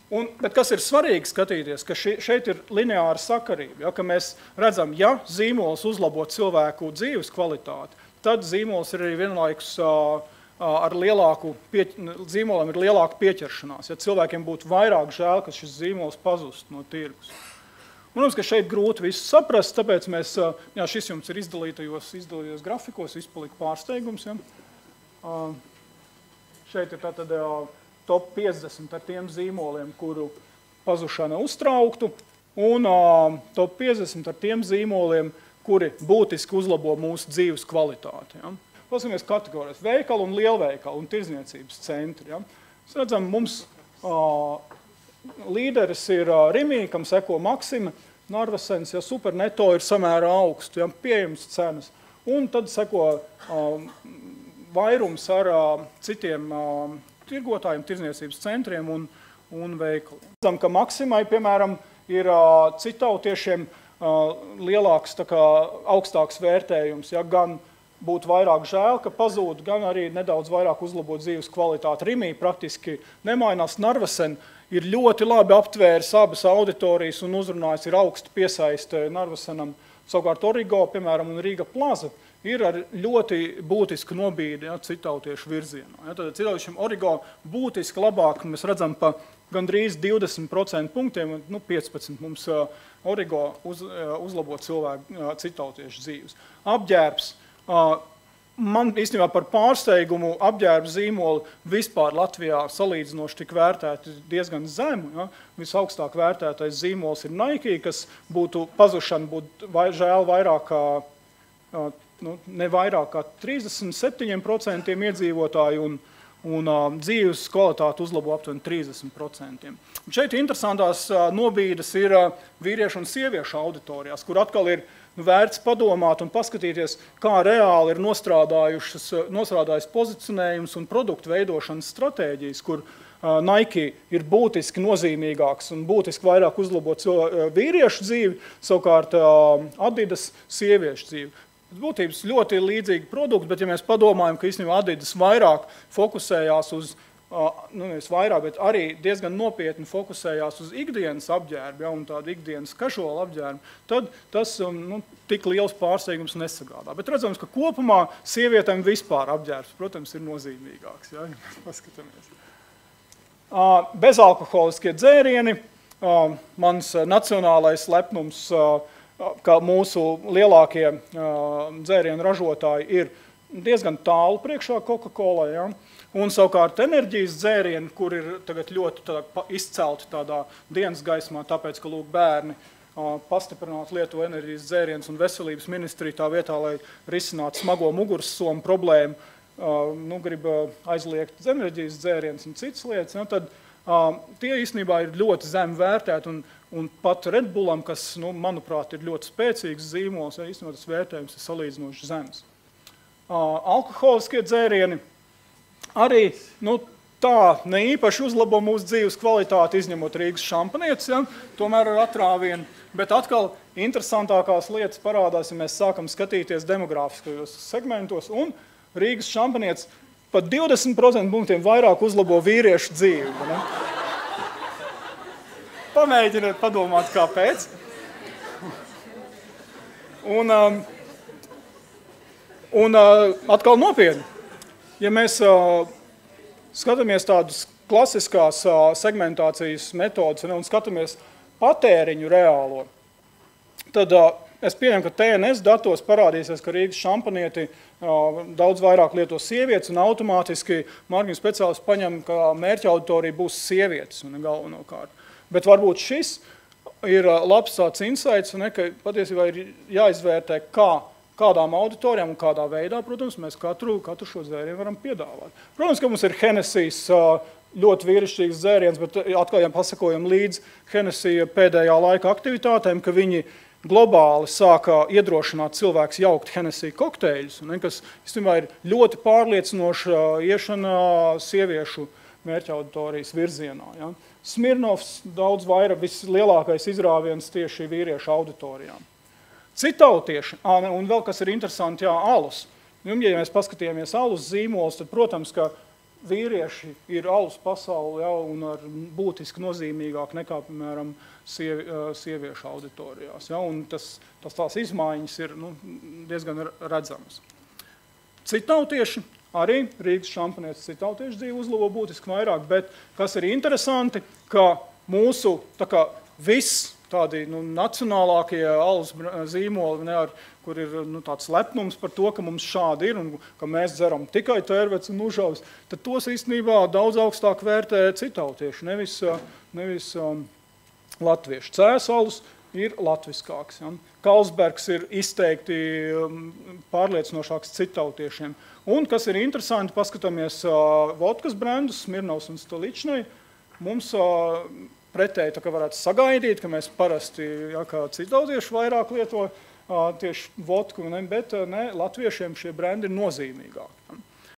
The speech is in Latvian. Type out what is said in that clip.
Bet kas ir svarīgi skatīties, ka šeit ir lineāra sakarība, ja, ka mēs redzam, ja zīmols uzlabo cilvēku dzīves kvalitāti, tad zīmols ir arī vienlaikus zīmolam ir lielāka pieķeršanās, ja cilvēkiem būtu vairāk žēl, ka šis zīmols pazust no tirgus. Protams, ka šeit grūti visu saprast, tāpēc mēs, jā, šis jums ir izdalītajos grafikos, izpalika pārsteigums, ja. Šeit ir tātad top 50 ar tiem zīmoliem, kuru pazušana uztrauktu, un top 50 ar tiem zīmoliem, kuri būtiski uzlabo mūsu dzīves kvalitāti. Ja. Paskatāmies kategorijas - veikali un lielveikali un tirdzniecības centri. Ja. Mēs redzam, mums līderis ir Rimī, kam seko Maksima, Narvesens, ja superneto ir samērā augstu, ja, pieejams cenas, un tad seko vairums ar citiem tirgotājiem, tirdzniecības centriem un veikaliem. Redzam, ka Maksimai, piemēram, ir citautiešiem lielāks, tā kā augstāks vērtējums, ja gan būtu vairāk žēl, ka pazūd, gan arī nedaudz vairāk uzlabot dzīves kvalitāti. Rimī praktiski nemainās. Narvesen ir ļoti labi aptvēris abas auditorijas un uzrunājis, ir augstu piesaiste Narvesenam. Savukārt Origo, piemēram, un Rīga Plaza ir ar ļoti būtisku nobīdi, ja, citautiešu virzienā. Ja, tad citautiešiem Origo būtiski labāk, mēs redzam pa gandrīz 20% punktiem, 15 mums Origo uzlabo cilvēku citautiešu dzīves. Apģērbs. Man īstenībā par pārsteigumu apģērba zīmoli vispār Latvijā salīdzinoši tik vērtēti diezgan zemu. Ja? Visaugstāk vērtētais zīmols ir Nike, kas būtu pazušana, būtu žēl vairāk kā, ne vairāk kā 37% iedzīvotāju un dzīves kvalitāti uzlabo aptuveni 30%. Šeit interesantās nobīdes ir vīriešu un sieviešu auditorijās, kur atkal ir vērts padomāt un paskatīties, kā reāli ir nostrādājis pozicionējums un produktu veidošanas stratēģijas, kur Nike ir būtiski nozīmīgāks un būtiski vairāk uzlabot vīriešu dzīvi, savukārt Adidas sieviešu dzīvi. Būtības ļoti līdzīgi produkti, bet ja mēs padomājam, ka īstenībā Adidas vairāk fokusējās uz, nevis vairāk, bet arī diezgan nopietni fokusējās uz ikdienas apģērbu, ja, un tādu ikdienas casual apģērbu, tad tas tik liels pārsteigums nesagādā. Bet redzams, ka kopumā sievietēm vispār apģērbs, protams, ir nozīmīgāks. Ja, paskatāmies. Bezalkoholiskie dzērieni, mans nacionālais lepnums, ka mūsu lielākie dzērienu ražotāji ir diezgan tālu priekšā Coca-Cola, ja? Un savukārt enerģijas dzērieni, kur ir tagad ļoti izcelti tādā dienas gaismā, tāpēc, ka lūk bērni pastiprinātu lieto enerģijas dzērienus un veselības ministrija tā vietā, lai risinātu smago mugursomu problēmu, grib aizliegt enerģijas dzērienus un citas lietas, ja? Tad tie īstenībā ir ļoti zemi vērtēti un pat Red Bullam, kas, manuprāt, ir ļoti spēcīgs zīmols, ja īstenībā tas vērtējums ir salīdzinoši zems. Alkoholiskie dzērieni arī, tā ne īpaši uzlabo mūsu dzīves kvalitāti, izņemot Rīgas šampanietis, ja, tomēr ar atrāvienu, bet atkal interesantākās lietas parādās, ja mēs sākam skatīties demogrāfiskajos segmentos, un Rīgas šampanietis pat 20% punktiem vairāk uzlabo vīriešu dzīvi. Ne? Pamēģiniet padomāt, kāpēc. Un atkal nopietni. Ja mēs skatāmies tādas klasiskās segmentācijas metodas un skatāmies patēriņu reālo, tad es pieņemu, ka TNS datos parādīsies, ka Rīgas šampanieti daudz vairāk lieto sievietes un automātiski marketinga speciālisti paņem, ka mērķa auditorija būs sievietes un galvenokārt. Bet varbūt šis ir labs tāds insights, ka patiesībā ir jāizvērtē, kādām auditorijām un kādā veidā, protams, mēs katru šo dzērienu varam piedāvāt. Protams, ka mums ir Hennessy's ļoti vīrišķīgs dzēriens, bet atkal, ja pasakojam līdz Hennessy pēdējā laika aktivitātēm, ka viņi globāli sāka iedrošināt cilvēks jaukt Hennessy kokteļus, kas īstenībā ir ļoti pārliecinoša iešana sieviešu mērķa auditorijas virzienā. Ja? Smirnovs daudz vairāk, vislielākais izrāviens tieši vīriešu auditorijām. Citautieši, un vēl kas ir interesanti, alus. Ja mēs paskatījāmies alus zīmolus, tad, protams, ka vīrieši ir alus pasauli jau un ar būtiski nozīmīgāk nekā, piemēram, sieviešu auditorijās. Ja? Un tās izmaiņas ir diezgan redzamas. Citautieši, arī Rīgas šampanietes citautiešu dzīve uzlabo būtiski vairāk, bet kas ir interesanti, ka mūsu tādi nacionālākie alus zīmoli, kur ir tāds lepnums par to, ka mums šādi ir un ka mēs dzeram tikai tērvets un užavas, tad tos īstenībā daudz augstāk vērtē citautieši, nevis latvieši. Cēs alus ir latviskāks. Ja? Carlsbergs ir izteikti pārliecinošāks citautiešiem. Un, kas ir interesanti, paskatāmies vodkas brendus, Smirnovs un Stoličnai, mums pretēji tā kā varētu sagaidīt, ka mēs parasti, kā citautieši vairāk lieto tieši vodku, bet ne, latviešiem šie brendi ir nozīmīgāki.